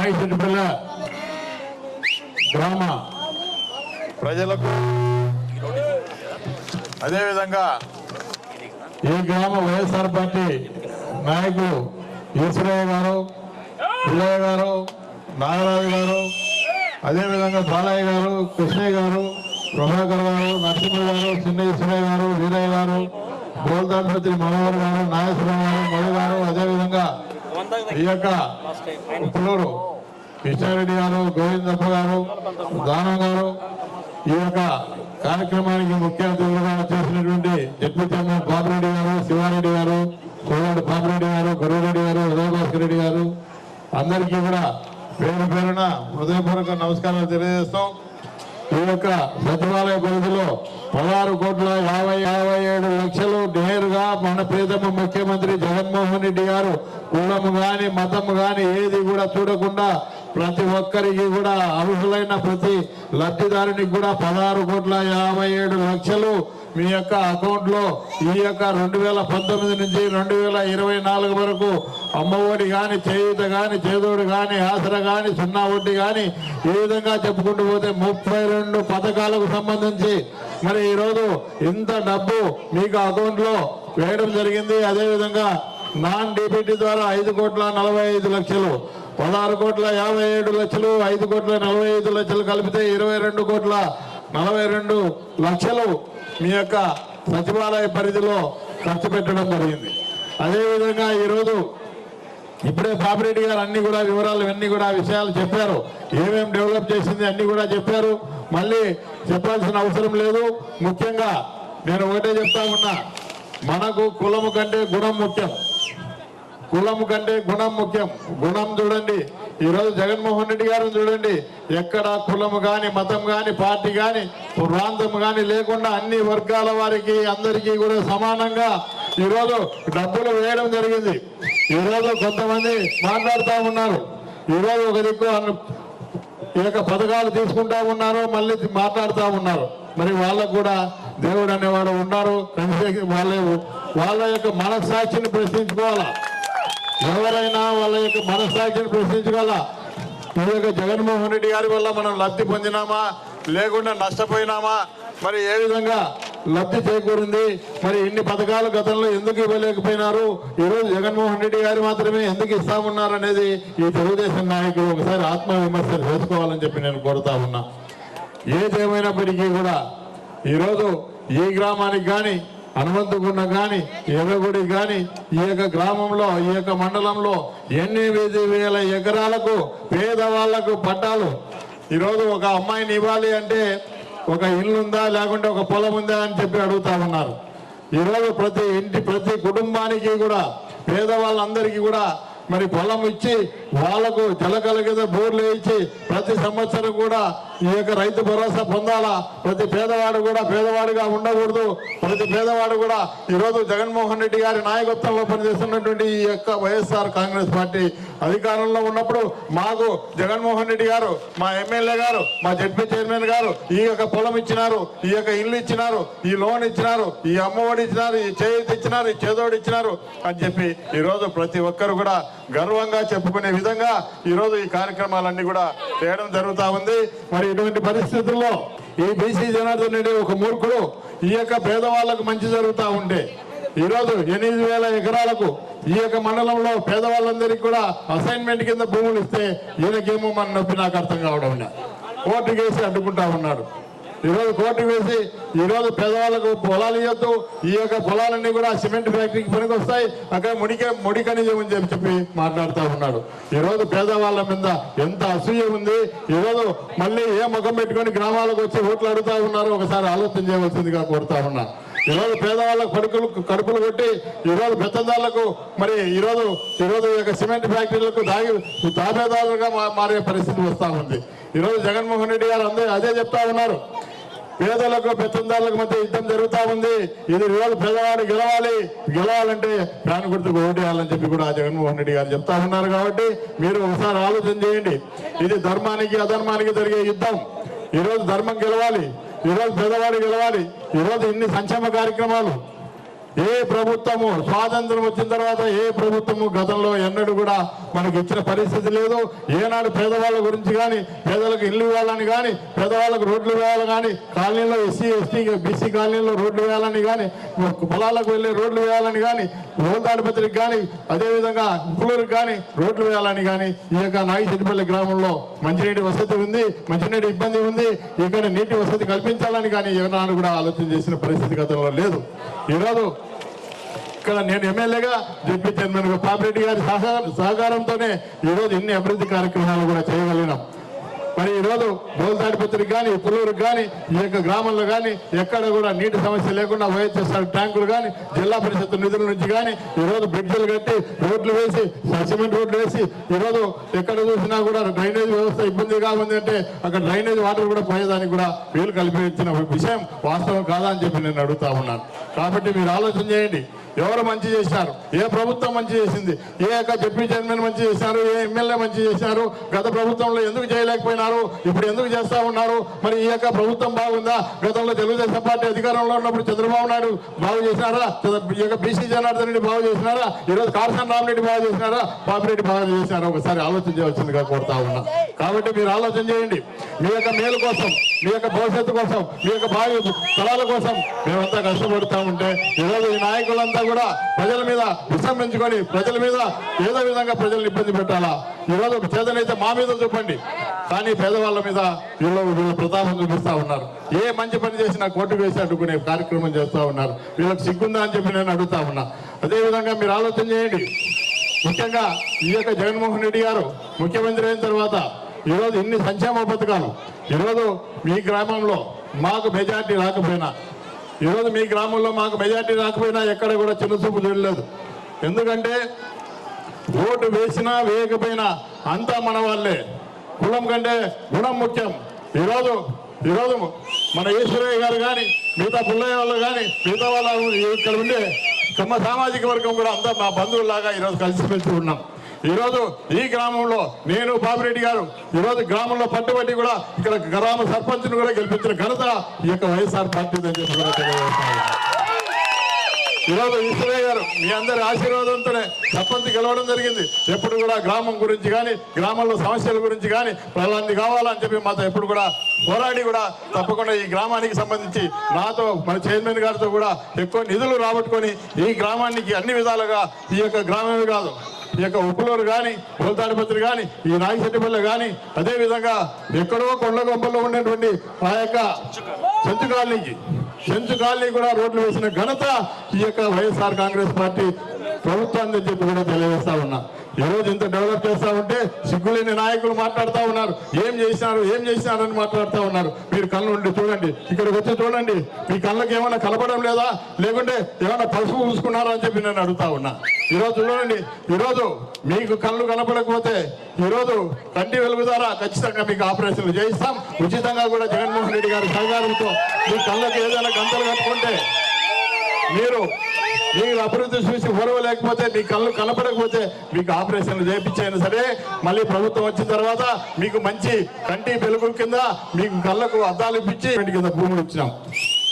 నాయకుడిపల్లె గ్రామ ప్రజలకు అదేవిధంగా ఈ గ్రామ వైఎస్ఆర్ పార్టీ నాయకులు ఈశ్వరయ్య గారు, పిల్లయ్య గారు, నాగరాజు గారు, అదేవిధంగా బాలయ్య గారు, కృష్ణయ్య గారు, ప్రభాకర్ గారు, నరసింహ గారు, చిన్న ఈశ్వరయ్య గారు, వీరయ్య గారు, గోల్దాంపతి మనోహర్ గారు, నాగేశ్వరరావు గారు, మధు గారు, అదేవిధంగా ఈ యొక్క పుల్లూరు కృష్ణారెడ్డి గారు, గోవిందప్ప గారు, దానం గారు, ఈ యొక్క కార్యక్రమానికి ముఖ్య అతిథులుగా చేసినటువంటి డిప్యూటీ చైర్మన్ బాబురెడ్డి గారు, శివారెడ్డి గారు, కోలాడు బాబురెడ్డి గారు, గరురెడ్డి గారు, ఉదయభాస్కర్ రెడ్డి గారు, అందరికీ కూడా పేరు పేరున హృదయపూర్వక నమస్కారాలు తెలియజేస్తాం. ఈ యొక్క సచివాలయ పరిధిలో 16,57,57 నేరుగా మన ప్రియతమ ముఖ్యమంత్రి జగన్మోహన్ రెడ్డి గారు కులము గాని మతము గాని ఏది కూడా చూడకుండా ప్రతి ఒక్కరికి కూడా అర్హులైన ప్రతి లబ్ధిదారునికి కూడా 16,57,00,000 మీ యొక్క అకౌంట్ లో ఈ యొక్క 2019 నుంచి 2024 వరకు అమ్మఒడి గాని, చేయూత గాని, చేదోడు గాని, ఆసరా గాని, సున్నా వడ్డీ గాని, ఈ విధంగా చెప్పుకుంటూ పోతే 32 పథకాలకు సంబంధించి మరి ఈరోజు ఇంత డబ్బు మీకు అకౌంట్ లో వేయడం జరిగింది. అదేవిధంగా నాన్ డిబిటీ ద్వారా 5,45,00,000, 16,57,00,000, 5,45,00,000 కలిపితే 22,42,00,000 మీ యొక్క సచివాలయ పరిధిలో ఖర్చు పెట్టడం జరిగింది. అదేవిధంగా ఈరోజు ఇప్పుడే బాబురెడ్డి గారు అన్ని కూడా వివరాలు అన్ని కూడా విషయాలు చెప్పారు. ఏమేమి డెవలప్ చేసింది అన్ని కూడా చెప్పారు. మళ్ళీ చెప్పాల్సిన అవసరం లేదు. ముఖ్యంగా నేను ఒకటే చెప్తా ఉన్నా, మనకు కులము కంటే గుణం ముఖ్యం. కులం కంటే గుణం ముఖ్యం. గుణం చూడండి, ఈరోజు జగన్మోహన్ రెడ్డి గారు చూడండి, ఎక్కడ కులము కానీ, మతం కానీ, పార్టీ కానీ, ప్రాంతం కానీ లేకుండా అన్ని వర్గాల వారికి అందరికీ కూడా సమానంగా ఈరోజు డబ్బులు వేయడం జరిగింది. ఈరోజు కొంతమంది మాట్లాడుతూ ఉన్నారు, ఈరోజు ఒక దిక్కు ఈ యొక్క పథకాలు తీసుకుంటా ఉన్నారు, మళ్ళీ మాట్లాడుతూ ఉన్నారు. మరి వాళ్ళకు కూడా దేవుడు అనేవాడు ఉన్నారు. వాళ్ళ యొక్క మనస్సాక్షిని ప్రశ్నించుకోవాలా. ఎవరైనా వాళ్ళ యొక్క మనస్సాక్షిని ప్రశ్నించగల ఈ యొక్క జగన్మోహన్ రెడ్డి గారి వల్ల మనం లబ్ధి పొందినామా, లేకుండా నష్టపోయినామా, మరి ఏ విధంగా లబ్ధి చేకూరింది, మరి ఇన్ని పథకాలు గతంలో ఎందుకు ఇవ్వలేకపోయినారు, ఈరోజు జగన్మోహన్ రెడ్డి గారు మాత్రమే ఎందుకు ఇస్తామన్నారు అనేది ఈ తెలుగుదేశం నాయకులు ఒకసారి ఆత్మవిమర్శ చేసుకోవాలని చెప్పి నేను కోరుతా ఉన్నా. ఏదేమైనప్పటికీ కూడా ఈరోజు ఈ గ్రామానికి కానీ, హనుమంతుగుండ కానీ, ఎర్రగుడి కానీ, ఈ యొక్క గ్రామంలో, ఈ యొక్క మండలంలో 8,000 ఎకరాలకు పేదవాళ్లకు పట్టాలు. ఈరోజు ఒక అమ్మాయిని ఇవ్వాలి అంటే ఒక ఇల్లు ఉందా, లేకుంటే ఒక పొలం ఉందా అని చెప్పి అడుగుతా ఉన్నారు. ఈరోజు ప్రతి కుటుంబానికి కూడా పేదవాళ్ళందరికీ కూడా మరి పొలం ఇచ్చి వాళ్లకు జలకల కింద బోర్లు వేయించి ప్రతి సంవత్సరం కూడా ఈ యొక్క రైతు భరోసా పొందాలా. ప్రతి పేదవాడు కూడా పేదవాడిగా ఉండకూడదు. ప్రతి పేదవాడు కూడా ఈరోజు జగన్మోహన్ రెడ్డి గారి నాయకత్వంలో పనిచేస్తున్నటువంటి ఈ యొక్క వైఎస్ఆర్ కాంగ్రెస్ పార్టీ అధికారంలో ఉన్నప్పుడు మాకు జగన్మోహన్ రెడ్డి గారు, మా ఎమ్మెల్యే గారు, మా జడ్పీ చైర్మన్ గారు ఈ యొక్క పొలం ఇచ్చినారు, ఈ యొక్క ఇల్లు ఇచ్చినారు, ఈ లోన్ ఇచ్చినారు, ఈ అమ్మఒడి ఇచ్చినారు, ఈ చేయూత ఇచ్చినారు, ఈ చేదోడు ఇచ్చినారు అని చెప్పి ఈరోజు ప్రతి ఒక్కరు కూడా గర్వంగా చెప్పుకునే విధంగా ఈరోజు ఈ కార్యక్రమాలన్నీ కూడా చేయడం జరుగుతూ ఉంది. మరి ఇటువంటి పరిస్థితుల్లో ఈ బీసీ జనార్దన్ రెడ్డి ఒక మూర్ఖుడు ఈ యొక్క పేదవాళ్లకు మంచి జరుగుతూ ఉంటే ఈరోజు 8,000 ఎకరాలకు ఈ యొక్క మండలంలో పేదవాళ్ళందరికీ కూడా అసైన్మెంట్ కింద భూములు ఇస్తే ఈయనకేమో మన నొప్పి నాకు అర్థం కావడం లే. కోర్టు కేసి అడ్డుకుంటా ఉన్నాడు. ఈరోజు కోర్టు వేసి ఈరోజు పేదవాళ్ళకు పొలాలు ఇవ్వద్దు, ఈ యొక్క పొలాలన్నీ కూడా సిమెంట్ ఫ్యాక్టరీకి పనికి వస్తాయి, అక్కడ ముడి ఖనిజం అని చెప్పి మాట్లాడుతూ ఉన్నాడు. ఈరోజు పేదవాళ్ళ మీద ఎంత అసూయ ఉంది. ఈరోజు మళ్ళీ ఏ ముఖం పెట్టుకొని గ్రామాలకు వచ్చి ఓట్లు అడుగుతా ఉన్నారు, ఒకసారి ఆలోచన చేయవలసిందిగా కోరుతా ఉన్నా. ఈరోజు పేదవాళ్ళకు కడుపులు కొట్టి ఈరోజు పెద్దదారులకు మరి ఈరోజు ఈ యొక్క సిమెంట్ ఫ్యాక్టరీలకు తాబేదారులుగా మారే పరిస్థితి వస్తూ ఉంది. ఈరోజు జగన్మోహన్ రెడ్డి గారు అదే చెప్తా ఉన్నారు, పేదలకు పెత్తందారులకు మధ్య యుద్ధం జరుగుతూ ఉంది. ఇది ఈరోజు పేదవాడు గెలవాలంటే ప్రాణ గుర్తుకు ఓటేయాలని చెప్పి కూడా జగన్మోహన్ రెడ్డి గారు చెప్తా ఉన్నారు. కాబట్టి మీరు ఒకసారి ఆలోచన చేయండి. ఇది ధర్మానికి అధర్మానికి జరిగే యుద్ధం. ఈరోజు ధర్మం గెలవాలి, ఈరోజు పేదవాడు గెలవాలి. ఈరోజు ఇన్ని సంక్షేమ కార్యక్రమాలు ఏ ప్రభుత్వము స్వాతంత్రం వచ్చిన తర్వాత ఏ ప్రభుత్వము గతంలో ఎన్నడూ కూడా మనకి ఇచ్చిన పరిస్థితి లేదు. ఏనాడు పేదవాళ్ళ గురించి కానీ, పేదలకు ఇల్లు ఇవ్వాలని కానీ, పేదవాళ్ళకు రోడ్లు వేయాలని కానీ, కాలనీలో ఎస్సీ ఎస్టీ బీసీ కాలనీలో రోడ్లు వేయాలని కానీ, పొలాలకు వెళ్ళే రోడ్లు వేయాలని కానీ, ఓల్తాడిపత్రికి కానీ, అదేవిధంగా ఉప్పులూరుకి కానీ రోడ్లు వేయాలని కానీ, ఈ యొక్క నాగిచెట్టిపల్లి గ్రామంలో మంచినీటి వసతి ఉంది, మంచినీటి ఇబ్బంది ఉంది, ఇక్కడ నీటి వసతి కల్పించాలని కానీ ఏనాడు కూడా ఆలోచన చేసిన పరిస్థితి గతంలో లేదు. ఈరోజు ఇక్కడ నేను ఎమ్మెల్యేగా డిప్యూటీ చైర్మన్ పాపిరెడ్డి గారి సహకారంతోనే ఈరోజు ఇన్ని అభివృద్ధి కార్యక్రమాలు కూడా చేయగలిగినాం. మరి ఈరోజు బోల్తాడిపత్రికి కానీ, పుల్లూరుకి కానీ, ఈ యొక్క గ్రామంలో కానీ ఎక్కడ కూడా నీటి సమస్య లేకుండా వైఎస్ఆర్ ట్యాంకులు కానీ, జిల్లా పరిషత్ నిధుల నుంచి కానీ ఈరోజు బ్రిడ్జిలు కట్టి రోడ్లు వేసి, సిమెంట్ రోడ్లు వేసి, ఈరోజు ఎక్కడ చూసినా కూడా డ్రైనేజ్ వ్యవస్థ ఇబ్బందిగా ఉంది అంటే అక్కడ డ్రైనేజ్ వాటర్ కూడా పోయేదానికి కూడా వీలు కల్పించిన విషయం వాస్తవం కాదా అని చెప్పి నేను అడుగుతా ఉన్నాను. కాబట్టి మీరు ఆలోచన చేయండి, ఎవరు మంచి చేశారు, ఏ ప్రభుత్వం మంచి చేసింది, ఏ యొక్క డిప్యూటీ చైర్మన్ మంచి చేశారు, ఏ ఎమ్మెల్యే మంచి చేశారు, గత ప్రభుత్వంలో ఎందుకు చేయలేకపోయినారు, ఇప్పుడు ఎందుకు చేస్తా ఉన్నారు, మరి ఈ యొక్క ప్రభుత్వం బాగుందా, గతంలో తెలుగుదేశం పార్టీ అధికారంలో ఉన్నప్పుడు చంద్రబాబు నాయుడు బాగు చేసినారా, ఈ యొక్క బీసీ జనార్దన్ రెడ్డి బాగు చేసినారా, ఈరోజు కారసాని రామరెడ్డి బాగు చేసినారా, పాపిరెడ్డి బాగు చేసినారా, ఒకసారి ఆలోచన చేయవలసిందిగా కోరుతా ఉన్నా. కాబట్టి మీరు ఆలోచన చేయండి, మీ యొక్క మేలు కోసం, మీ యొక్క భవిష్యత్తు కోసం, మీ యొక్క భావి తరాల కోసం మేమంతా కష్టపడుతూ ఉంటే ఈరోజు ఈ నాయకులంతా కూడా ప్రజల మీద విషం పెంచుకొని ప్రజల మీద ఏదో విధంగా ప్రజలను ఇబ్బంది పెట్టాలా. ఈరోజు చేతనైతే మా మీద చూపండి, కానీ పేదవాళ్ళ మీద వీళ్ళు ప్రతాపం చూపిస్తా ఉన్నారు. ఏ మంచి పని చేసినా కోర్టు వేసి అడ్డుకునే కార్యక్రమం చేస్తూ ఉన్నారు. వీళ్ళకి సిగ్గుందా అని చెప్పి నేను అడుగుతా ఉన్నా. అదేవిధంగా మీరు ఆలోచన చేయండి, ముఖ్యంగా ఈ యొక్క జగన్మోహన్ రెడ్డి గారు ముఖ్యమంత్రి అయిన తర్వాత ఈరోజు ఇన్ని సంక్షేమ పథకాలు, ఈరోజు మీ గ్రామంలో మాకు మెజార్టీ రాకపోయినా, ఈరోజు మీ గ్రామంలో మాకు మెజార్టీ రాకపోయినా ఎక్కడ కూడా చిన్న చూపు చూడలేదు. ఎందుకంటే ఓటు వేసినా వేయకపోయినా అంతా మన వాళ్ళే. కులం కంటే గుణం ముఖ్యం. ఈరోజు మన ఈశ్వరయ్య గారు కానీ, మిగతా పుల్లయ్య వాళ్ళు కానీ, మిగతా వాళ్ళు ఇక్కడ ఉండే కమ్మ సామాజిక వర్గం కూడా అంతా మా బంధువుల్లాగా ఈరోజు కలిసిమెలిసి ఉన్నాం. ఈరోజు ఈ గ్రామంలో నేను పాపిరెడ్డి గారు ఈరోజు గ్రామంలో పట్టుబట్టి కూడా ఇక్కడ గ్రామ సర్పంచ్ను కూడా గెలిపించిన ఘనత ఈ యొక్క వైఎస్ఆర్ పార్టీ అని చెప్పి కూడా తెలియజేస్తాను. ఈరోజు ఈశ్వరయ్య గారు మీ అందరి ఆశీర్వాదంతోనే సర్పంచ్ గెలవడం జరిగింది. ఎప్పుడు కూడా గ్రామం గురించి కానీ, గ్రామంలో సమస్యల గురించి కానీ, ప్రజలంది కావాలని చెప్పి మాతో ఎప్పుడు కూడా పోరాడి కూడా తప్పకుండా ఈ గ్రామానికి సంబంధించి నాతో మన చైర్మన్ గారితో కూడా ఎక్కువ నిధులు రాబట్టుకొని ఈ గ్రామానికి అన్ని విధాలుగా ఈ యొక్క గ్రామమే కాదు, ఈ యొక్క ఉప్పులూరు కానీ, బోల్తాడిపత్రి కానీ, ఈ నాగిచెట్టిపల్లి కానీ, అదేవిధంగా ఎక్కడో కొండగొంపల్లో ఉండేటువంటి ఆ యొక్క చెంచు కాలనీ కూడా రోడ్లు వేసిన ఘనత ఈ యొక్క వైఎస్ఆర్ కాంగ్రెస్ పార్టీ ప్రభుత్వాన్ని చెప్పి కూడా తెలియజేస్తా ఉన్నా. ఈ రోజు ఇంత డెవలప్ చేస్తా ఉంటే సిగ్గులేని నాయకులు మాట్లాడుతూ ఉన్నారు, ఏం చేసినారని మాట్లాడుతూ ఉన్నారు. మీరు కళ్ళు ఉండి చూడండి, ఇక్కడికి వచ్చి చూడండి, మీ కళ్ళకి ఏమైనా కలపడం లేదా, లేకుంటే ఏమైనా పసుపు పూసుకున్నారా అని చెప్పి నేను అడుగుతా ఉన్నా. ఈరోజు చూడండి, ఈరోజు మీకు కళ్ళు కనపడకపోతే ఈరోజు కంటి వెలుగు ద్వారా ఖచ్చితంగా మీకు ఆపరేషన్లు చేయిస్తాం. ఉచితంగా కూడా జగన్మోహన్ రెడ్డి గారి సహకారంతో మీ కళ్ళకి ఏదైనా గంతలు కట్టుకుంటే మీరు అభివృద్ధి చూసి ఓరవ లేకపోతే మీ కళ్ళు కనపడకపోతే మీకు ఆపరేషన్లు చేయించైనా సరే మళ్ళీ ప్రభుత్వం వచ్చిన తర్వాత మీకు మంచి కంటి వెలుగు కింద మీకు కళ్ళకు అద్దాలు ఇప్పించి కింద భూములు ఇచ్చినాం.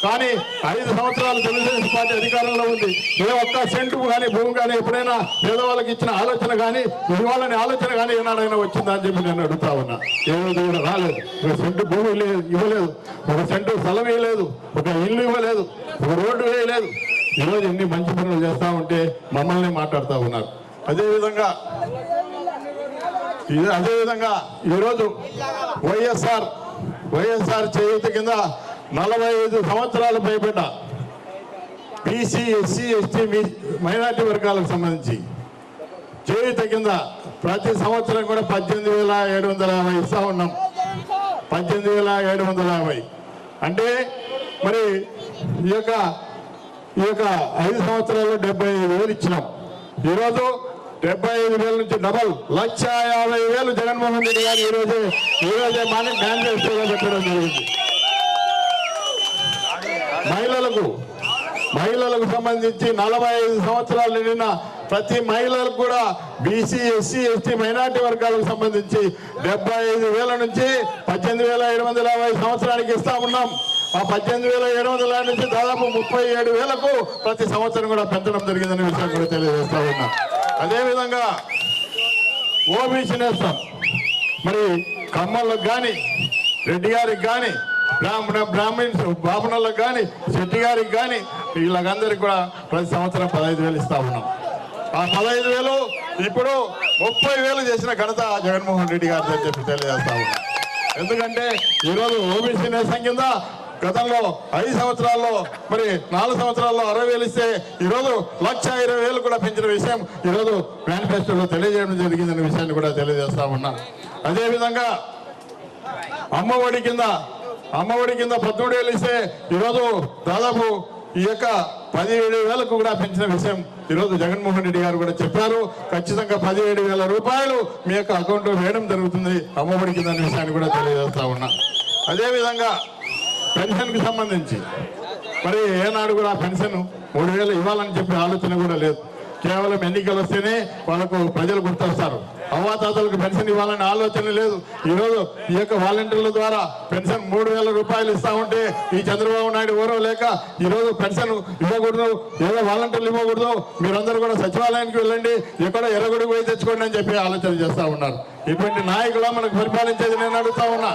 కానీ 5 సంవత్సరాలు తెలుగుదేశం పార్టీ అధికారంలో ఉంది. ఏ ఒక్క సెంటు కానీ భూమి కానీ ఎప్పుడైనా పేదవాళ్ళకి ఇచ్చిన ఆలోచన కానీ, ఇవ్వాలని ఆలోచన కానీ ఏనాడైనా వచ్చిందా అని చెప్పి నేను అడుగుతా ఉన్నా. ఏ రోజు కూడా రాలేదు. ఒక సెంటు భూమి ఇవ్వలేదు, ఒక సెంటు స్థలం ఇవ్వలేదు, ఒక ఇల్లు ఇవ్వలేదు, ఒక రోడ్డు వేయలేదు. ఈరోజు ఎన్ని మంచి పనులు చేస్తా ఉంటే మమ్మల్ని మాట్లాడుతూ ఉన్నారు. అదేవిధంగా ఈరోజు వైఎస్ఆర్ చేయూత కింద 45 సంవత్సరాలు పైబడ్డ బీసీ, ఎస్సీ, ఎస్టీ, మైనార్టీ వర్గాలకు సంబంధించి చేయూత కింద ప్రతి సంవత్సరం కూడా 18,750 ఇస్తా ఉన్నాం. 18,750 అంటే మరి ఈ యొక్క 5 సంవత్సరాల్లో 75,000 ఇచ్చినాం. ఈరోజు 75,000 నుంచి డబల్ 1,50,000 జగన్మోహన్ రెడ్డి గారు ఈరోజే మేనిఫెస్టోగా పెట్టడం జరిగింది. మహిళలకు సంబంధించి 45 సంవత్సరాలు నిండిన ప్రతి మహిళలకు కూడా బీసీ, ఎస్సీ, ఎస్టీ, మైనార్టీ వర్గాలకు సంబంధించి 75,000 నుంచి 18,750 సంవత్సరానికి ఇస్తా ఉన్నాం. ఆ 18,700 నుంచి దాదాపు 37,000కు ప్రతి సంవత్సరం కూడా పెంచడం జరిగిందనే విషయం కూడా తెలియజేస్తా ఉన్నా. అదేవిధంగా ఓబీసీ నేస్తం మరి కమ్మలకు కానీ, రెడ్డి గారికి కానీ, బ్రాహ్మణ్స్ బాబునలకు కానీ, శెట్టి గారికి కానీ వీళ్ళకందరికి కూడా ప్రతి సంవత్సరం 15,000 ఇస్తా ఉన్నాం. ఆ 15,000 ఇప్పుడు 30,000 చేసిన ఘనత జగన్మోహన్ రెడ్డి గారు అని చెప్పి తెలియజేస్తా ఉన్నాం. ఎందుకంటే ఈరోజు ఓబీసీ నేస్తం కింద గతంలో 5 సంవత్సరాల్లో మరి 4 సంవత్సరాల్లో 60,000 ఇస్తే ఈరోజు 1,20,000 కూడా పెంచిన విషయం ఈరోజు మేనిఫెస్టోలో తెలియజేయడం జరిగిందనే విషయాన్ని కూడా తెలియజేస్తా ఉన్నాం. అదేవిధంగా అమ్మఒడి కింద 13,000 ఇస్తే ఈరోజు దాదాపు ఈ యొక్క 17,000కు కూడా పెంచిన విషయం ఈరోజు జగన్మోహన్ రెడ్డి గారు కూడా చెప్పారు. ఖచ్చితంగా 17,000 రూపాయలు మీ యొక్క అకౌంట్లో వేయడం జరుగుతుంది అమ్మఒడి కింద అనే విషయాన్ని కూడా తెలియజేస్తా ఉన్నా. అదేవిధంగా పెన్షన్కి సంబంధించి మరి ఏనాడు కూడా పెన్షన్ 3,000 ఇవ్వాలని చెప్పి ఆలోచన కూడా లేదు. కేవలం ఎన్నికలు వస్తేనే వాళ్ళకు ప్రజలు గుర్తొస్తారు. అవ్వాతాతలకు పెన్షన్ ఇవ్వాలనే ఆలోచన లేదు. ఈరోజు ఈ యొక్క వాలంటీర్ల ద్వారా పెన్షన్ 3,000 రూపాయలు ఇస్తా ఉంటే ఈ చంద్రబాబు నాయుడు ఓరో లేక ఈరోజు పెన్షన్ ఇవ్వకూడదు, ఏదో వాలంటీర్లు ఇవ్వకూడదు, మీరందరూ కూడా సచివాలయానికి వెళ్ళండి, ఎక్కడ ఎర్రగుడికి పోయి తెచ్చుకోండి అని చెప్పి ఆలోచన చేస్తా ఉన్నారు. ఇటువంటి నాయకులా మనకు పరిపాలించేది నేను అడుగుతా ఉన్నా.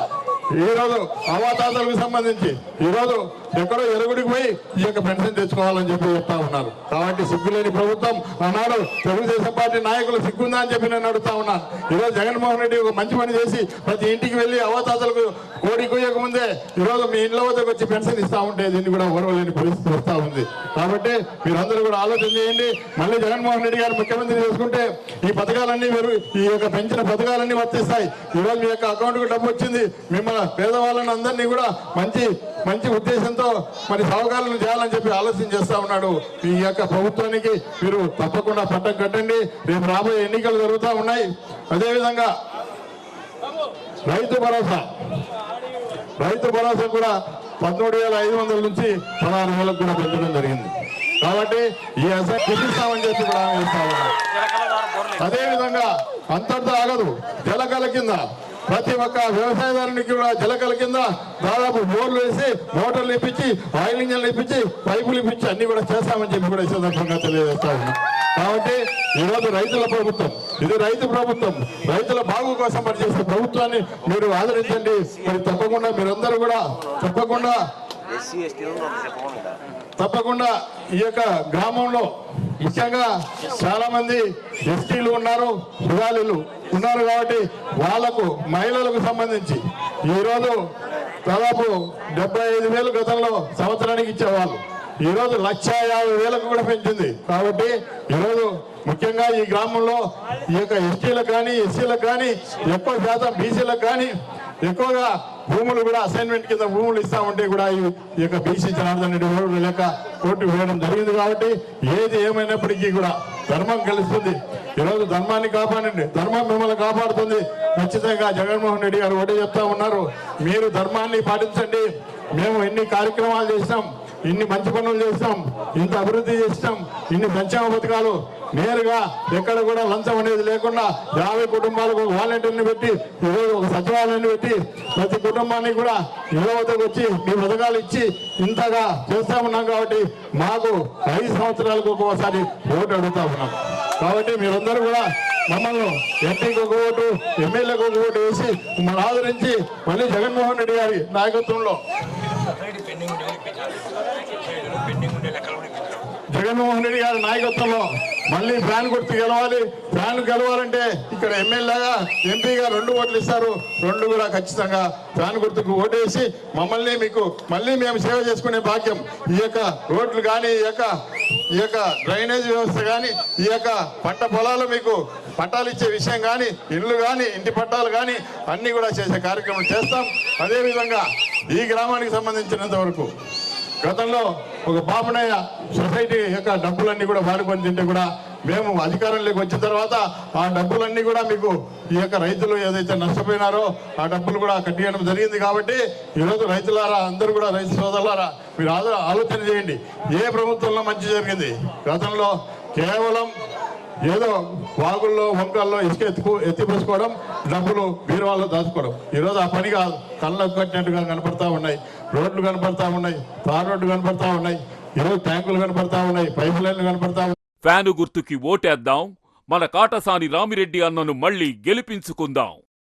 ఈరోజు అవ్వాతాతలకు సంబంధించి ఈరోజు ఎక్కడో ఎరుగుడికి పోయి ఈ యొక్క పెన్షన్ తెచ్చుకోవాలని చెప్పి చెప్తా ఉన్నారు. కాబట్టి సిగ్గులేని ప్రభుత్వం ఆనాడు తెలుగుదేశం పార్టీ నాయకులు సిగ్గుందా అని చెప్పి నేను అడుగుతా ఉన్నాను. ఈరోజు జగన్మోహన్ రెడ్డి ఒక మంచి పని చేసి ప్రతి ఇంటికి వెళ్ళి అవ్వాతాతలకు కోడి కొయ్యక ముందే ఈరోజు మీ ఇంట్లో వద్దకు వచ్చి పెన్షన్ ఇస్తా ఉంటే దీన్ని కూడా ఓర్వలేని పరిస్థితి వస్తూ ఉంది. కాబట్టి మీరందరూ కూడా ఆలోచన చేయండి. మళ్ళీ జగన్మోహన్ రెడ్డి గారు ముఖ్యమంత్రి చేసుకుంటే ఈ పథకాలన్నీ ఈ యొక్క పెంచిన పథకాలన్నీ వర్తిస్తాయి. ఈరోజు మీ యొక్క అకౌంట్కు డబ్బు వచ్చింది, మిమ్మల్ని పేదవాళ్ళని అందరినీ కూడా మంచి ఉద్దేశంతో మరి సహకారాలు చేయాలని చెప్పి ఆలోచన చేస్తా ఉన్నాడు. ఈ యొక్క ప్రభుత్వానికి మీరు తప్పకుండా పట్టం కట్టండి. రేపు రాబోయే ఎన్నికలు జరుగుతూ ఉన్నాయి. అదేవిధంగా రైతు భరోసా కూడా 13,500 నుంచి 16,000 కూడా పెంచడం జరిగింది. కాబట్టి ఈ అసలు చూపిస్తామని చెప్పి కూడా వేస్తా ఉన్నాం. అదేవిధంగా అంతటితో ఆగదు. జలకళ కింద ప్రతి ఒక్క వ్యవసాయదారునికి కూడా జలకళ కింద దాదాపు బోర్లు వేసి మోటార్లు ఇప్పించి ఆయిల్ ఇంజన్లు ఇప్పించి పైపులు ఇప్పించి అన్ని కూడా చేస్తామని చెప్పి కూడా ఈ సందర్భంగా తెలియజేస్తా ఉన్నాం. కాబట్టి ఈరోజు రైతుల ప్రభుత్వం, ఇది రైతు ప్రభుత్వం, రైతుల బాగు కోసం పనిచేసే ప్రభుత్వాన్ని మీరు ఆదరించండి. మరి తప్పకుండా మీరందరూ కూడా తప్పకుండా ఈ యొక్క గ్రామంలో ముఖ్యంగా చాలా మంది ఎస్టీలు ఉన్నారు, సుగాలీలు ఉన్నారు. కాబట్టి వాళ్లకు మహిళలకు సంబంధించి ఈరోజు దాదాపు 75,000 గతంలో సంవత్సరానికి ఇచ్చేవాళ్ళు, ఈరోజు 1,50,000 కూడా పెంచింది. కాబట్టి ఈరోజు ముఖ్యంగా ఈ గ్రామంలో ఈ యొక్క ఎస్టీలకు కానీ ఎస్సీలకు కానీ ఎక్కువ శాతం బీసీలకు కానీ ఎక్కువగా భూములు కూడా అసైన్మెంట్ కింద భూములు ఇస్తా ఉంటే కూడా ఈ యొక్క బీసీ జనార్దన్ రెడ్డి ఓటు లేక ఓటు వేయడం జరిగింది. కాబట్టి ఏది ఏమైనప్పటికీ కూడా ధర్మం గెలుస్తుంది. ఈరోజు ధర్మాన్ని కాపాడండి, ధర్మం మిమ్మల్ని కాపాడుతుంది. ఖచ్చితంగా జగన్మోహన్ రెడ్డి గారు ఒకటే చెప్తా ఉన్నారు, మీరు ధర్మాన్ని పాటించండి. మేము ఎన్ని కార్యక్రమాలు చేసినాం, ఇన్ని మంచి పనులు చేస్తాం, ఇంత అభివృద్ధి చేస్తాం, ఇన్ని సంక్షేమ పథకాలు నేరుగా ఎక్కడ కూడా లంచం అనేది లేకుండా 50 కుటుంబాలకు వాలంటీర్ని పెట్టి ఈరోజు ఒక సచివాలయాన్ని పెట్టి ప్రతి కుటుంబానికి కూడా ఇళ్ళ వద్దకు వచ్చి మీ పథకాలు ఇచ్చి ఇంతగా చేస్తా ఉన్నాం. కాబట్టి మాకు 5 సంవత్సరాలకు ఒక్కోసారి ఓటు అడుగుతా ఉన్నాం. కాబట్టి మీరందరూ కూడా మమ్మల్ని ఎంపీకి ఒక ఓటు, ఎమ్మెల్యేకి ఒక ఓటు వేసి మమ్మల్ని ఆదరించి మళ్ళీ జగన్మోహన్ రెడ్డి గారి నాయకత్వంలో మళ్ళీ ఫ్యాన్ గుర్తు గెలవాలి. ఫ్యాన్ గెలవాలంటే ఇక్కడ ఎమ్మెల్యేగా ఎంపీగా 2 ఓట్లు ఇస్తారు. 2 కూడా ఖచ్చితంగా ఫ్యాన్ గుర్తుకు ఓటేసి మమ్మల్ని మళ్ళీ మేము సేవ చేసుకునే భాగ్యం, ఈ యొక్క రోడ్లు కానీ ఈ యొక్క డ్రైనేజ్ వ్యవస్థ కానీ ఈ యొక్క పంట పొలాలు మీకు పట్టాలు ఇచ్చే విషయం కానీ ఇళ్ళు కానీ ఇంటి పట్టాలు కానీ అన్నీ కూడా చేసే కార్యక్రమం చేస్తాం. అదేవిధంగా ఈ గ్రామానికి సంబంధించినంత వరకు గతంలో ఒక బాపనయ్య సొసైటీ యొక్క డబ్బులన్నీ కూడా వాడుకొని తింటే కూడా మేము అధికారంలోకి వచ్చిన తర్వాత ఆ డబ్బులన్నీ కూడా మీకు ఈ యొక్క రైతులు ఏదైతే నష్టపోయినారో ఆ డబ్బులు కూడా కట్టియడం జరిగింది. కాబట్టి ఈరోజు రైతులారా, అందరూ కూడా రైతు సోదరులారా, మీరు ఆలోచన చేయండి. ఏ ప్రభుత్వంలో మంచి జరిగింది? గతంలో కేవలం ఏదో వాగుల్లో వంకల్లో ఇసుక ఎత్తిపోసుకోవడం, డబ్బులు బీరువాల్లో దాచుకోవడం. ఈరోజు ఆ పని కాదు, కళ్ళకు కట్టినట్టుగా కనపడతా ఉన్నాయి. రోడ్లు కనపడతా ఉన్నాయి, తార్ రోడ్లు కనపడతా ఉన్నాయి, ఈరోజు ట్యాంకులు కనపడతా ఉన్నాయి, పైప్ లైన్లు కనపడతా ఉన్నాయి. ఫ్యాను గుర్తుకి ఓటేద్దాం, మన కాటసాని రామిరెడ్డి అన్నను మళ్ళీ గెలిపించుకుందాం.